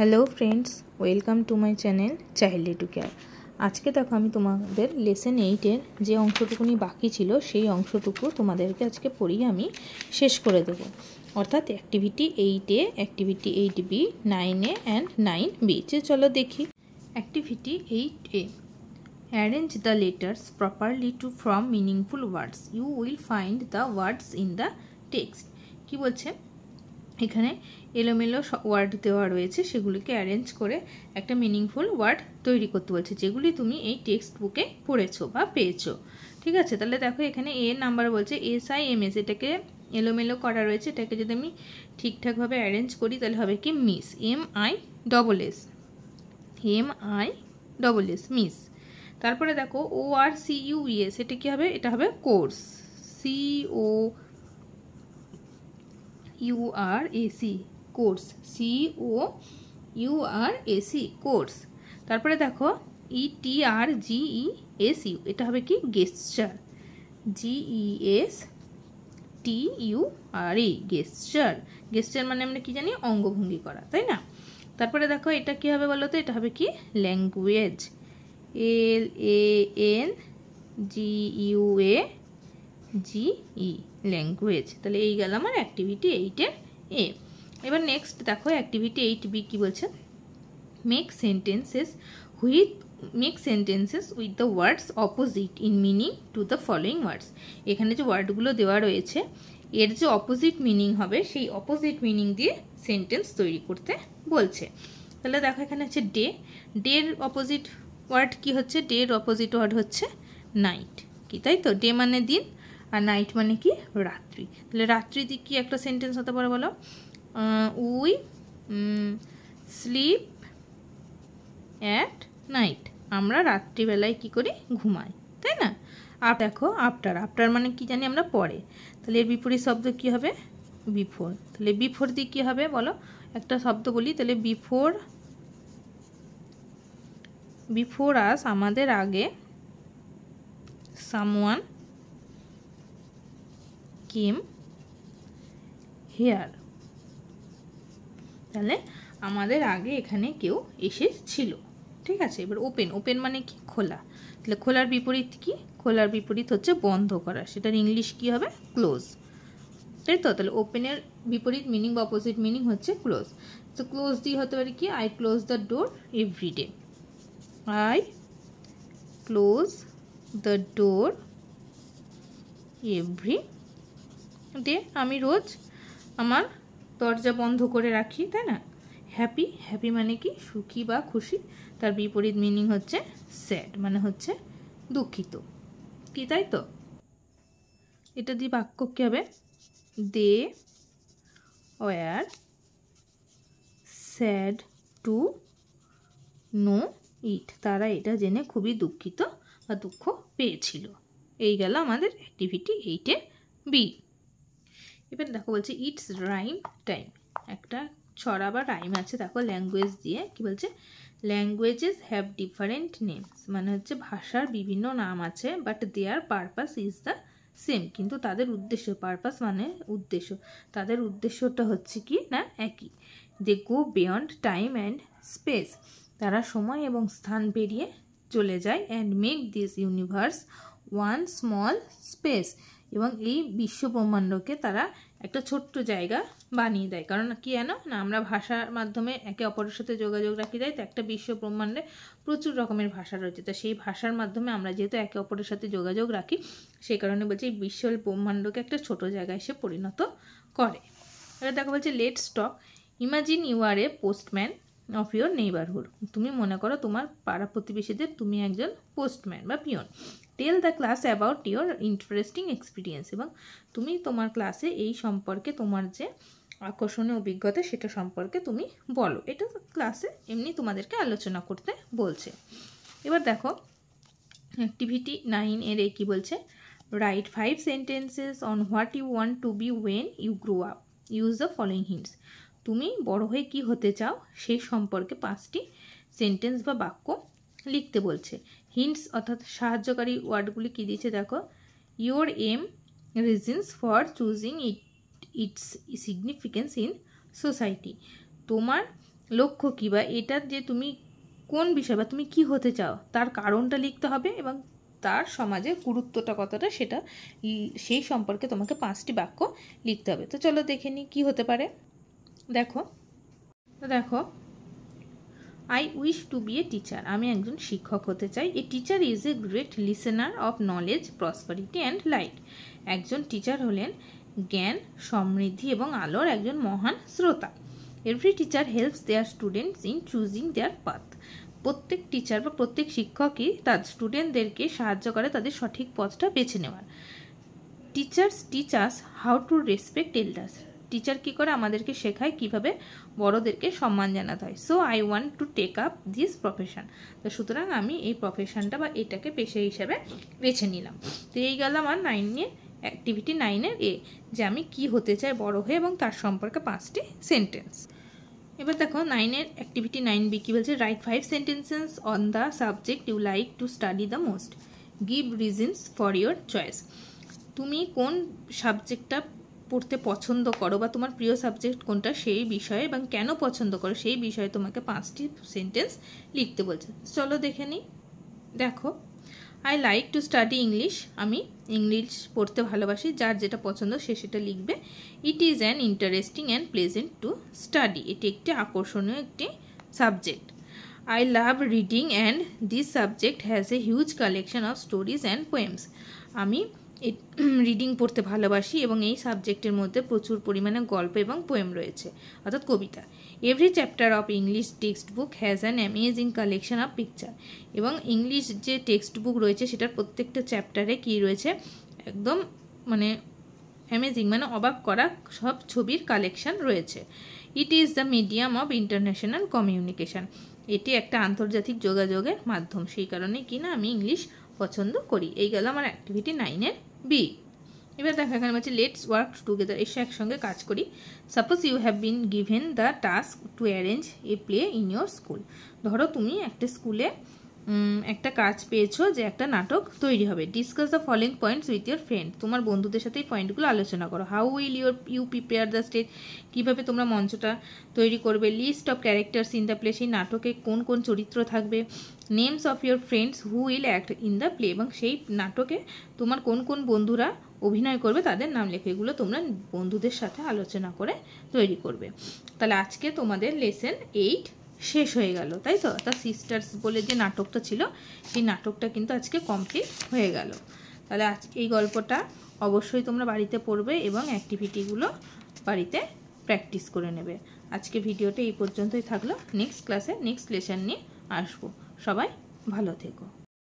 Hello friends, welcome to my channel child educare. আজকে দেখো আমি তোমাদের লেসন 8-এর যে অংশটুকুনি বাকি ছিল সেই অংশটুকু তোমাদেরকে আজকে পড়িয়ে আমি শেষ করে দেব। অর্থাৎ activity 8-এ, activity 8B, 9A and 9B। চলো দেখি। Activity 8A, arrange the letters properly to form meaningful words. You will find the words in the text. কি বলছে, এখানে এলোমেলো ওয়ার্ড দেওয়া রয়েছে, সেগুলিকে অ্যারেঞ্জ করে একটা মিনিংফুল ওয়ার্ড তৈরি করতে বলছে, যেগুলি তুমি এই টেক্সট বুকে পড়েছো বা পেয়েছো। ঠিক আছে, তাহলে দেখো এখানে এ নাম্বার বলছে SIMS, এটাকে এলোমেলো করা রয়েছে, এটাকে যদি আমি ঠিকঠাকভাবে অ্যারেঞ্জ করি তাহলে হবে কি মিস, MISS মিস। তারপরে দেখো ORCUES, এটা কি হবে, এটা হবে course, COURAC course, COURAC course. তারপরে দেখো ETRGESU, এটা হবে কি গেস্টার, GESTURE গেস্টার। গেস্টার মানে আমরা কি জানি, অঙ্গভঙ্গি করা, তাই না? তারপরে দেখো এটা কি হবে বলো তো, এটা হবে কি ল্যাঙ্গুয়েজ, LANGUAGE ল্যাঙ্গুয়েজ। তাহলে এই গেল আমার অ্যাক্টিভিটি 8-এর এ। এবার নেক্সট দেখো অ্যাক্টিভিটি 8B কি বলছে, make sentences with the words opposite in meaning to the following words. এখানে যে ওয়ার্ডগুলো দেওয়া রয়েছে এর যে অপোজিট মিনিং হবে সেই অপোজিট মিনিং দিয়ে সেন্টেন্স তৈরি করতে বলছে। তাহলে দেখো এখানে হচ্ছে ডে, ডের অপোজিট ওয়ার্ড কি হচ্ছে, ডের অপোজিট ওয়ার্ড হচ্ছে নাইট, কি তাই তো? ডে মানে দিন আর নাইট মানে কি রাত্রি। তাহলে রাত্রি দিয়ে কি একটা সেন্টেন্স হতে পারে বলো, উই স্লিপ অ্যাট নাইট, আমরা রাত্রিবেলায় কি করি, ঘুমাই, তাই না? আর দেখো আফটার মানে কি জানি আমরা পরে, তাহলে এর বিপরীত শব্দ কি হবে, বিফোর। তাহলে বিফোর দিয়ে কি হবে বলো, একটা শব্দ বলি, তাহলে বিফোর আস আমাদের আগে, সামওয়ান কেম হেয়ার, তাহলে আমাদের আগে এখানে কেউ এসেছিল। ঠিক আছে, এবার ওপেন মানে কি খোলা, তাহলে খোলার বিপরীত কি, খোলার বিপরীত হচ্ছে বন্ধ করা, সেটার ইংলিশ কি হবে, ক্লোজ, তাই তো? তাহলে ওপেনের বিপরীত মিনিং বা অপোজিট মিনিং হচ্ছে ক্লোজ। তো ক্লোজ দিয়ে হতে পারে কি, I close the door everyday, I close the door every day, আমি রোজ আমার দরজা বন্ধ করে রাখি, তাই না? হ্যাপি মানে কি সুখী বা খুশি, তার বিপরীত মিনিং হচ্ছে স্যাড মানে হচ্ছে দুঃখিত, কি তাই তো? এটা দিয়ে বাক্য কি হবে, they were sad to know it, তারা এটা জেনে খুবই দুঃখিত বা দুঃখ পেয়েছিল। এই গেল আমাদের অ্যাক্টিভিটি 8-এর বি। এবার দেখো বলছে ইটস রাইম টাইম, একটা ছড়া বা রাইম আছে দেখো ল্যাঙ্গুয়েজ দিয়ে, কি বলছে, ল্যাঙ্গুয়েজেস হ্যাভ ডিফারেন্ট নেমস, মানে হচ্ছে ভাষার বিভিন্ন নাম আছে, but there purpose is the same, কিন্তু তাদের উদ্দেশ্য, পারপাস মানে উদ্দেশ্য, তাদের উদ্দেশ্যটা হচ্ছে কি না একই। They go beyond time and space, তারা সময় এবং স্থান পেরিয়ে চলে যায়, and make this universe one small space, এবং এই বিশ্ব ব্রহ্মাণ্ডকে তারা একটা ছোট্ট জায়গা বানিয়ে দেয়। কারণ কি জানো না, আমরা ভাষার মাধ্যমে একে অপরের সাথে যোগাযোগ রাখি, দেয় তো একটা বিশ্ব ব্রহ্মাণ্ডে প্রচুর রকমের ভাষা রয়েছে, তো সেই ভাষার মাধ্যমে আমরা যেহেতু একে অপরের সাথে যোগাযোগ রাখি, সেই কারণে বলছে এই বিশ্ব ব্রহ্মাণ্ডকে একটা ছোট জায়গায় সে পরিণত করে। এবার দেখো বলছে let's talk, imagine you are a postman of your neighbourhood, তুমি মনে করো তোমার পাড়া প্রতিবেশীদের তুমি একজন পোস্টম্যান বা পিয়ন। Tell the class about your interesting experience, এবং তুমি তোমার ক্লাসে এই সম্পর্কে তোমার যে আকর্ষণীয় অভিজ্ঞতা সেটা সম্পর্কে তুমি বলো, এটা ক্লাসে এমনি তোমাদেরকে আলোচনা করতে বলছে। এবার দেখো অ্যাক্টিভিটি 9-এর কি বলছে, write 5 sentences on what you want to be when you grow up, use the following hints, তুমি বড় হয়ে কি হতে চাও সেই সম্পর্কে 5টি সেন্টেন্স বা বাক্য লিখতে বলছে। হিন্টস অর্থাৎ সাহায্যকারী ওয়ার্ডগুলি কী দিয়েছে দেখো, your aim, reasons for choosing its significance in society, তোমার লক্ষ্য কী বা এটার যে তুমি কোন বিষয় বা তুমি কি হতে চাও তার কারণটা লিখতে হবে এবং তার সমাজে গুরুত্বটা কতটা সেটা সেই সম্পর্কে তোমাকে 5টি বাক্য লিখতে হবে। তো চলো দেখে নিই কী হতে পারে। দেখো I wish to be a teacher, আমি একজন শিক্ষক হতে চাই। A teacher is a great listener of knowledge, prosperity and light. একজন টিচার হলেন জ্ঞান, সমৃদ্ধি এবং আলোর একজন মহান শ্রোতা। Every teacher helps their students in choosing their path. প্রত্যেক টিচার বা প্রত্যেক শিক্ষকই তার স্টুডেন্টদেরকে সাহায্য করে তাদের সঠিক পথটা বেছে নেওয়ার। Teachers teach us how to respect elders. Teacher কী করে আমাদেরকে শেখায় কিভাবে বড়দেরকে সম্মান জানাতে হয়। So I want to take up this profession. তো সুতরাং আমি এই প্রফেশনটা বা এটাকে পেশা হিসাবে বেছে নিলাম। তো এই গেল আমার 9-এর অ্যাক্টিভিটি 9-এর এ, যে আমি কি হতে চাই বড় হয়ে এবং তার সম্পর্কে 5টি সেন্টেন্স। এবার দেখো 9-এর অ্যাক্টিভিটি 9B কি বলছে, write 5 sentences on the subject you like to study the most, give reasons for your choice. তুমি কোন সাবজেক্টটা পড়তে পছন্দ করো বা তোমার প্রিয় সাবজেক্ট কোনটা সেই বিষয়ে এবং কেন পছন্দ করো সেই বিষয়ে তোমাকে 5টি সেন্টেন্স লিখতে বলছে। চলো দেখে নিই। দেখো, I like to study English, আমি ইংলিশ পড়তে ভালোবাসি। যার যেটা পছন্দ সে সেটা লিখবে। It is an interesting and pleasant to study, এটি একটি আকর্ষণীয় একটি subject. I love reading and this subject has a huge collection of stories and poems. আমি রিডিং পড়তে ভালোবাসি এবং এই সাবজেক্টের মধ্যে প্রচুর পরিমাণে গল্প এবং পোয়েম রয়েছে, অর্থাৎ কবিতা। Every chapter of English text book has an amazing collection of picture. এবং ইংলিশ যে টেক্সট বুক রয়েছে সেটার প্রত্যেকটা চ্যাপ্টারে কী রয়েছে, একদম মানে অ্যামেজিং মানে অবাক করা সব ছবির কালেকশন রয়েছে। It is the medium of international communication, এটি একটা আন্তর্জাতিক যোগাযোগের মাধ্যম, সেই কারণে কি না আমি ইংলিশ পছন্দ করি। এই গেল আমার অ্যাক্টিভিটি 9-এর বি। এবার দেখো এখানে বলছে লেটস ওয়ার্ক টুগেদার, এসে একসঙ্গে কাজ করি। Suppose you have been given the task to arrange a play in your school. ধরো তুমি একটা স্কুলে একটা কাজ পেয়েছো যে একটা নাটক তৈরি হবে। Discuss the following points with your friend, তোমার বন্ধুদের সাথে এই পয়েন্টগুলো আলোচনা করো। How will you prepare the stage, কীভাবে তোমরা মঞ্চটা তৈরি করবে। List of characters in the play, সেই নাটকে কোন কোন চরিত্র থাকবে। Names of your friends who will act in the play, এবং সেই নাটকে তোমার কোন কোন বন্ধুরা অভিনয় করবে তাদের নাম লেখো। এগুলো তোমরা বন্ধুদের সাথে আলোচনা করে তৈরি করবে। তাহলে আজকে তোমাদের লেসন 8 শেষ হয়ে গেল, তাই তো? তা সিস্টার্স বলে যে নাটকটা ছিল সেই নাটকটা কিন্তু আজকে কমপ্লিট হয়ে গেল। তাহলে আজ এই গল্পটা অবশ্যই তোমরা বাড়িতে পড়বে এবং অ্যাক্টিভিটিগুলো বাড়িতে প্র্যাকটিস করে নেবে। আজকে ভিডিওটা এই পর্যন্তই থাকলো। নেক্সট ক্লাসে নেক্সট লেসন নিয়ে আসবো। সবাই ভালো থেকো।